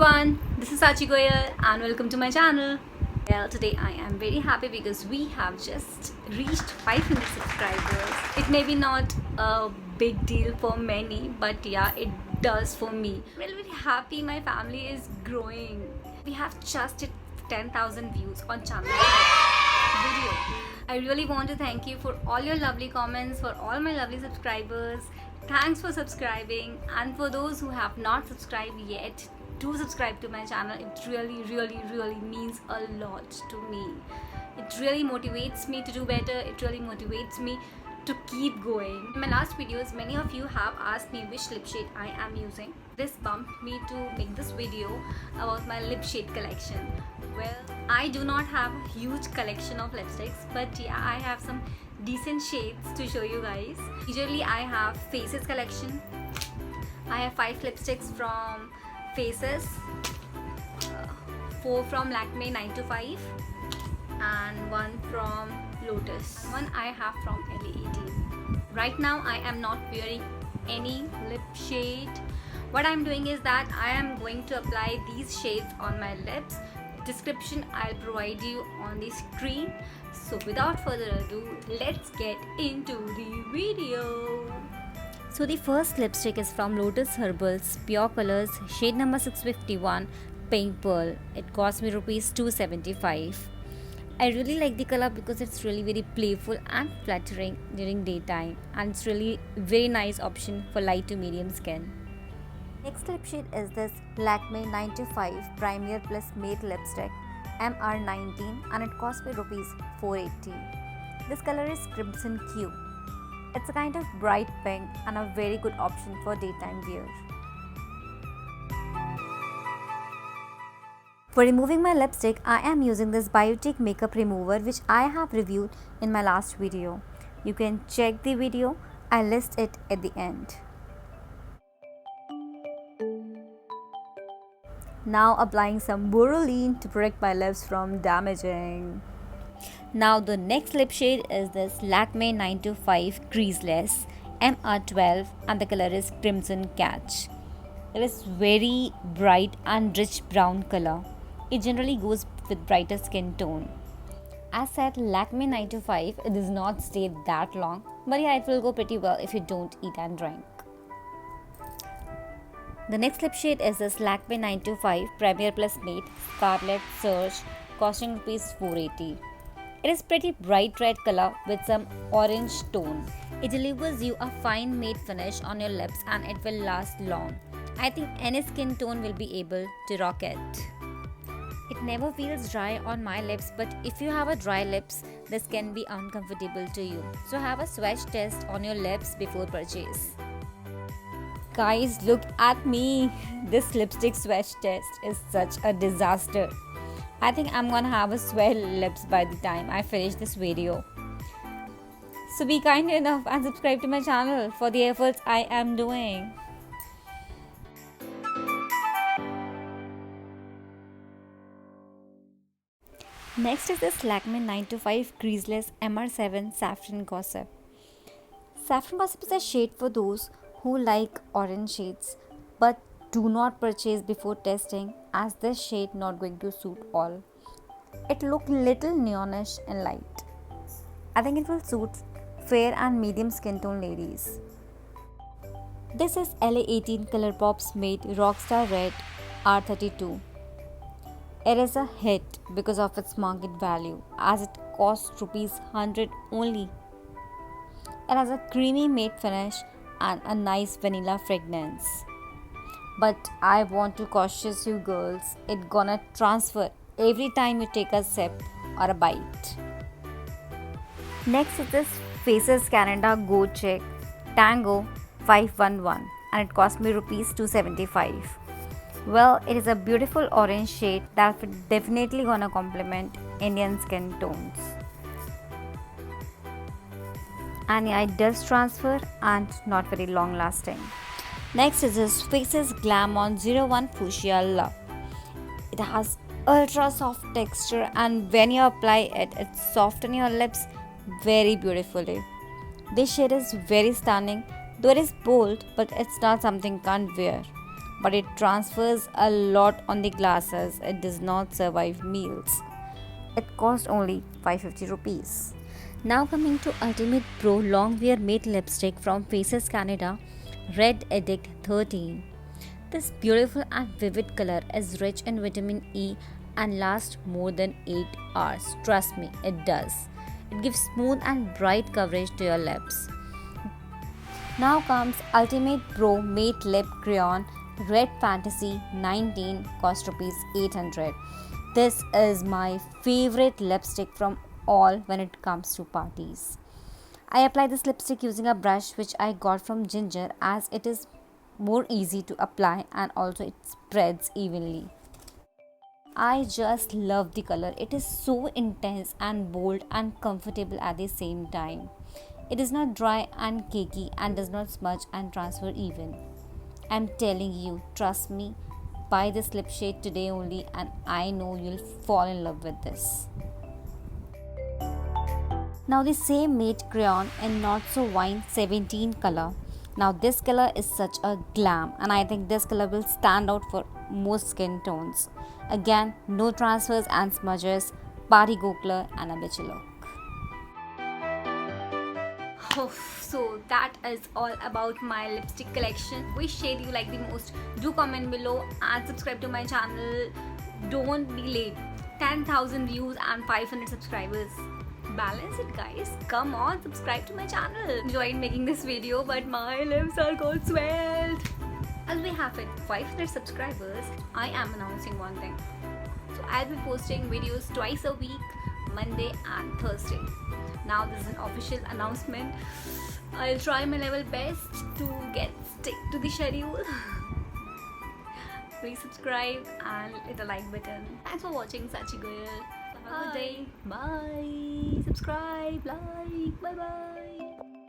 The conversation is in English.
everyone, this is Saachi Goyal and welcome to my channel. Well, today I am very happy because we have just reached 500 subscribers. It may be not a big deal for many, but yeah, it does for me. I'm really happy my family is growing. We have just hit 10,000 views on channel video. I really want to thank you for all your lovely comments, for all my lovely subscribers. Thanks for subscribing, and for those who have not subscribed yet, do subscribe to my channel. It really means a lot to me. It really motivates me to do better. It really motivates me to keep going. In my last videos, many of you have asked me which lip shade I am using. This bumped me to make this video about my lip shade collection. Well, I do not have a huge collection of lipsticks, but yeah, I have some decent shades to show you guys. Usually I have Faces collection. I have 5 lipsticks from Faces, 4 from Lakme 9 to 5 and 1 from Lotus. One I have from Elle. Right now I am not wearing any lip shade. What I'm doing is that I am going to apply these shades on my lips. Description I'll provide you on the screen. So without further ado, let's get into the video. So the first lipstick is from Lotus Herbals Pure Colors, shade number 651, Pink Pearl. It cost me rupees 275. I really like the color because it's really very playful and flattering during daytime, and it's really very nice option for light to medium skin. Next lip shade is this Lakme 95 Premier Plus Matte Lipstick MR19, and it cost me rupees 480. This color is Crimson Q. It's a kind of bright pink and a very good option for daytime wear. For removing my lipstick, I am using this Biotique makeup remover, which I have reviewed in my last video. You can check the video, I list it at the end. Now applying some Bourolene to protect my lips from damaging. Now the next lip shade is this Lakme 925 Creaseless MR12, and the color is Crimson Catch. It is very bright and rich brown color. It generally goes with brighter skin tone. As said, Lakme 925, it does not stay that long, but yeah, it will go pretty well if you don't eat and drink. The next lip shade is this Lakme 925 Premier Plus Matte Scarlet Surge, costing rupees 480. It is pretty bright red color with some orange tone. It delivers you a fine matte finish on your lips, and it will last long. I think any skin tone will be able to rock it. It never feels dry on my lips, but if you have a dry lips, this can be uncomfortable to you. So have a swatch test on your lips before purchase. Guys, look at me. This lipstick swatch test is such a disaster. I think I'm gonna have a swell lips by the time I finish this video. So be kind enough and subscribe to my channel for the efforts I am doing. Next is this Lakme 925 Creaseless MR7 Saffron Gossip. Saffron Gossip is a shade for those who like orange shades, but do not purchase before testing, as this shade not going to suit all. It look little neonish and light. I think it will suit fair and medium skin tone ladies. This is LA18 Colourpop's made Rockstar Red R32. It is a hit because of its market value, as it costs rupees 100 only. It has a creamy matte finish and a nice vanilla fragrance. But I want to caution you girls, it gonna transfer every time you take a sip or a bite. Next is this Faces Canada Go Chic Tango 511, and it cost me rupees 275. Well, it is a beautiful orange shade that definitely gonna complement Indian skin tones. And yeah, it does transfer and not very long lasting. Next is this Faces Glam on 01 Fuschia Love. It has ultra soft texture, and when you apply it, it softens your lips very beautifully. This shade is very stunning, though it is bold, but it's not something can't wear. but it transfers a lot on the glasses. It does not survive meals. It cost only 550 rupees. Now coming to Ultimate Pro Long Wear Matte Lipstick from Faces Canada, Red Addict 13. This beautiful and vivid color is rich in vitamin E and lasts more than 8 hours. Trust me, it does. It gives smooth and bright coverage to your lips. Now comes Ultimate Pro Matte Lip Crayon Red Fantasy 19, cost rupees 800. This is my favorite lipstick from all when it comes to parties. I apply this lipstick using a brush which I got from Ginger, as it is more easy to apply and also it spreads evenly. I just love the color. It is so intense and bold and comfortable at the same time. It is not dry and cakey and does not smudge and transfer even. I'm telling you, trust me, buy this lip shade today only and I know you'll fall in love with this. Now the same matte crayon in Not So Wine 17 color. Now this color is such a glam and I think this color will stand out for most skin tones. Again, no transfers and smudges, party go color and a bitchy look. Oh, so that is all about my lipstick collection. Which shade you like the most? Do comment below and subscribe to my channel. Don't be late. 10,000 views and 500 subscribers. Balance it, guys. Come on, subscribe to my channel. Enjoyed making this video, but my lips are got swelled. As we have it 500 subscribers, I am announcing one thing. So I'll be posting videos twice a week, Monday and Thursday. Now this is an official announcement. I'll try my level best to stick to the schedule. Please subscribe and hit the like button. Thanks for watching Saachi Goyal. Have a good day. Bye. Subscribe, like, bye bye.